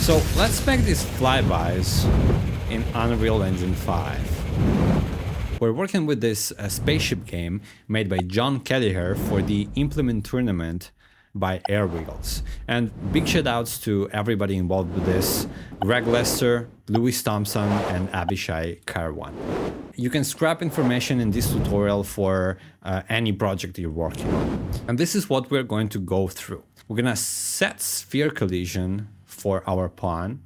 So let's make these flybys in Unreal Engine 5. We're working with this spaceship game made by John Kelleher for the Implementournament by Airwiggles. And big shout outs to everybody involved with this: Greg Lester, Louis Thompson, and Abishai Karwan. You can scrap information in this tutorial for any project you're working on. And this is what we're going to go through. We're gonna set sphere collision for our pawn.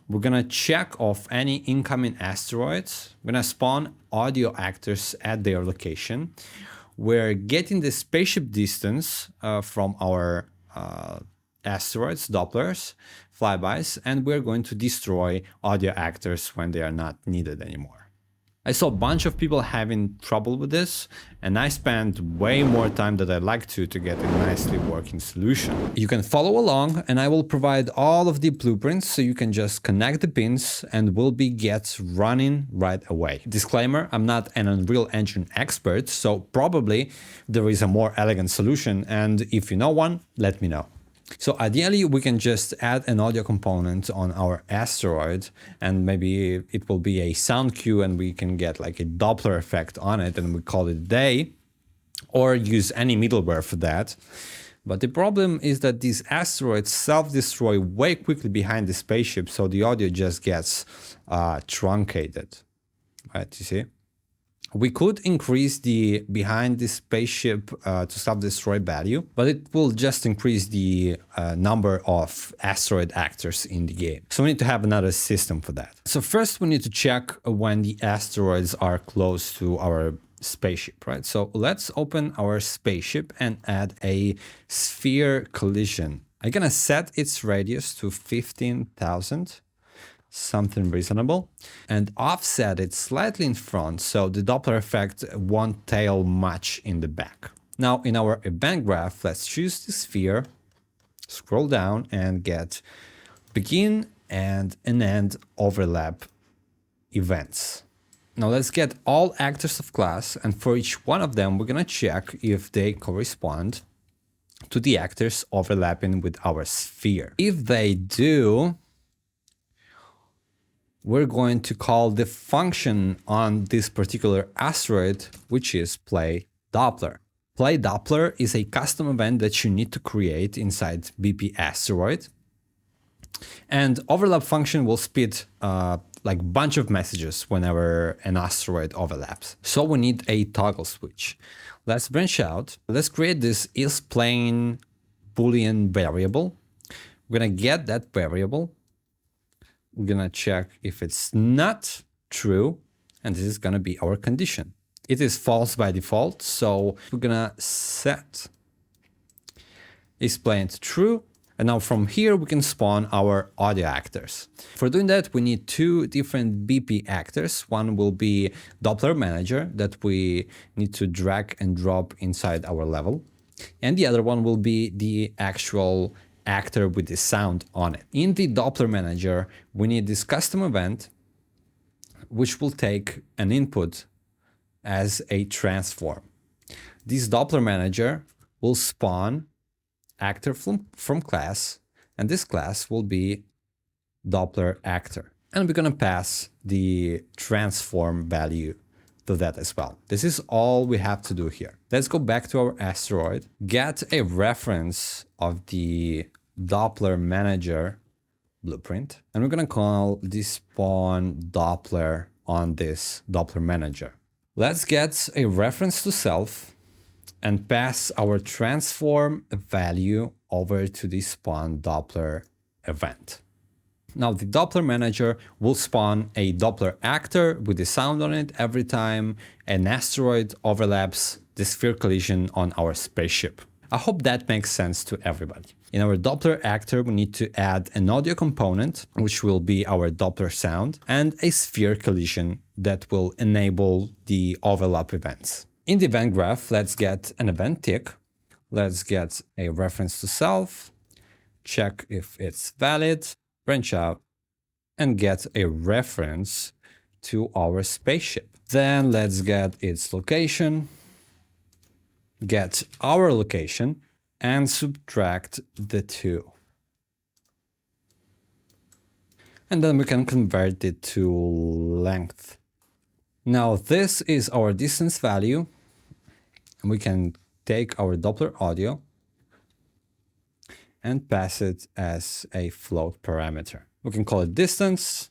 We're gonna check off any incoming asteroids. We're gonna spawn audio actors at their location. We're getting the spaceship distance from our asteroids, Dopplers, flybys, and we're going to destroy audio actors when they are not needed anymore. I saw a bunch of people having trouble with this, and I spent way more time than I'd like to get a nicely working solution. You can follow along, and I will provide all of the blueprints so you can just connect the pins and we'll be running right away. Disclaimer, I'm not an Unreal Engine expert, so probably there is a more elegant solution, and if you know one, let me know. So ideally, we can just add an audio component on our asteroid, and maybe it will be a sound cue and we can get like a Doppler effect on it and we call it a day, or use any middleware for that. But the problem is that these asteroids self-destroy way quickly behind the spaceship, so the audio just gets truncated, right, you see? We could increase the behind the spaceship to self-destroy value, but it will just increase the number of asteroid actors in the game. So we need to have another system for that. So first we need to check when the asteroids are close to our spaceship, right? So let's open our spaceship and add a sphere collision. I'm gonna set its radius to 15,000. Something reasonable, and offset it slightly in front so the Doppler effect won't tail much in the back. Now in our event graph, let's choose the sphere, scroll down and get begin and an end overlap events. Now let's get all actors of class, and for each one of them we're gonna check if they correspond to the actors overlapping with our sphere. If they do, we're going to call the function on this particular asteroid, which is play Doppler. Play Doppler is a custom event that you need to create inside BP asteroid. And overlap function will spit like bunch of messages whenever an asteroid overlaps. So we need a toggle switch. Let's branch out. Let's create this isPlane Boolean variable. We're gonna get that variable. We're gonna check if it's not true, and this is gonna be our condition. It is false by default, so we're gonna set isPlane to true, and now from here we can spawn our audio actors. For doing that, we need two different BP actors. One will be Doppler manager that we need to drag and drop inside our level, and the other one will be the actual actor with the sound on it. In the Doppler manager, we need this custom event, which will take an input as a transform. This Doppler manager will spawn actor from class, and this class will be Doppler actor. And we're gonna pass the transform value to that as well. This is all we have to do here. Let's go back to our asteroid, get a reference of the Doppler manager blueprint, and we're gonna call this spawn Doppler on this Doppler manager. Let's get a reference to self and pass our transform value over to the spawn Doppler event. Now the Doppler manager will spawn a Doppler actor with the sound on it every time an asteroid overlaps the sphere collision on our spaceship. I hope that makes sense to everybody. In our Doppler actor, we need to add an audio component, which will be our Doppler sound, and a sphere collision that will enable the overlap events. In the event graph, let's get an event tick. Let's get a reference to self, check if it's valid, branch out, and get a reference to our spaceship. Then let's get its location, get our location, and subtract the two. And then we can convert it to length. Now this is our distance value, and we can take our Doppler audio and pass it as a float parameter. We can call it distance.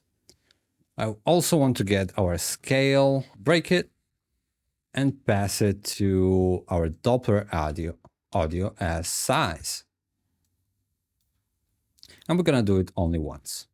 I also want to get our scale, break it, and pass it to our Doppler audio as size. And we're gonna do it only once.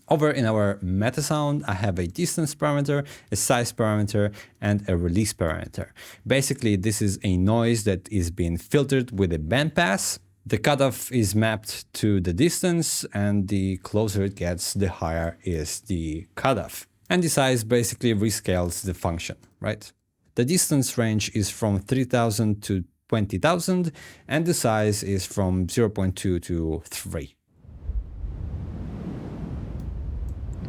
Over in our Metasound, I have a distance parameter, a size parameter, and a release parameter. Basically, this is a noise that is being filtered with a bandpass. The cutoff is mapped to the distance, and the closer it gets, the higher is the cutoff. And the size basically rescales the function, right? The distance range is from 3000 to 20,000, and the size is from 0.2 to 3.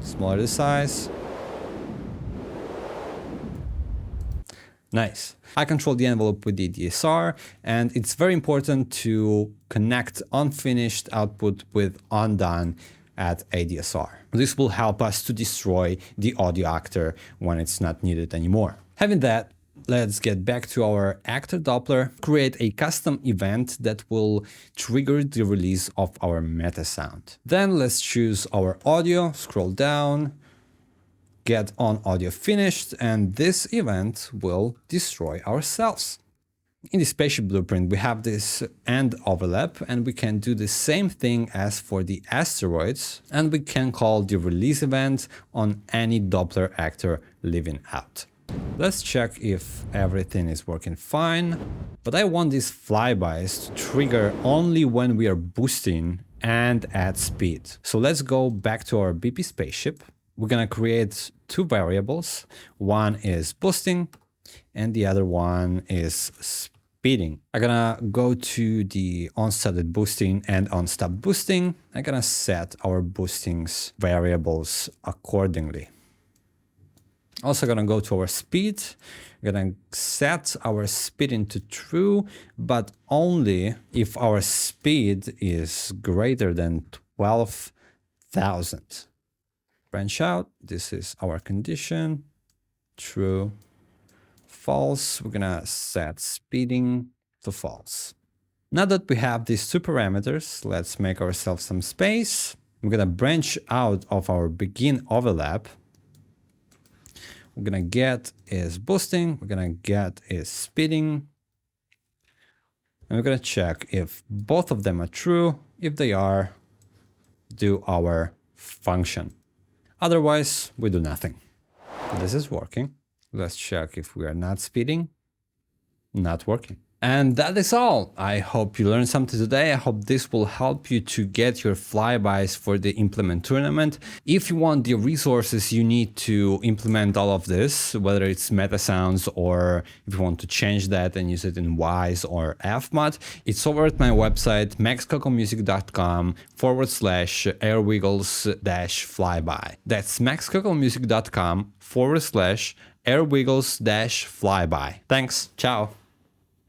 Smaller the size. Nice. I control the envelope with the DSR, and it's very important to connect unfinished output with undone at ADSR. This will help us to destroy the audio actor when it's not needed anymore. Having that, let's get back to our actor Doppler, create a custom event that will trigger the release of our Metasound. Then let's choose our audio, scroll down, get on audio finished, and this event will destroy ourselves. In the spaceship blueprint, we have this end overlap, and we can do the same thing as for the asteroids, and we can call the release event on any Doppler actor leaving out. Let's check if everything is working fine, but I want these flybys to trigger only when we are boosting and at speed. So let's go back to our BP spaceship. We're gonna create two variables. One is boosting and the other one is speeding. I'm gonna go to the on-started boosting and on-stop boosting. I'm gonna set our boostings variables accordingly. Also gonna go to our speed. We're gonna set our speed into true, but only if our speed is greater than 12,000. Branch out, this is our condition, true, false. We're gonna set speeding to false. Now that we have these two parameters, let's make ourselves some space. We're gonna branch out of our begin overlap. We're gonna get is boosting, we're gonna get is speeding, and we're gonna check if both of them are true. If they are, do our function. Otherwise, we do nothing. This is working. Let's check if we are not speeding. Not working. And that is all. I hope you learned something today. I hope this will help you to get your flybys for the implement tournament. If you want the resources you need to implement all of this, whether it's Metasounds or if you want to change that and use it in Wise or FMOD, it's over at my website, maxcocomusic.com/airwiggles-flyby. That's maxcocomusic.com/airwiggles-flyby. Thanks. Ciao.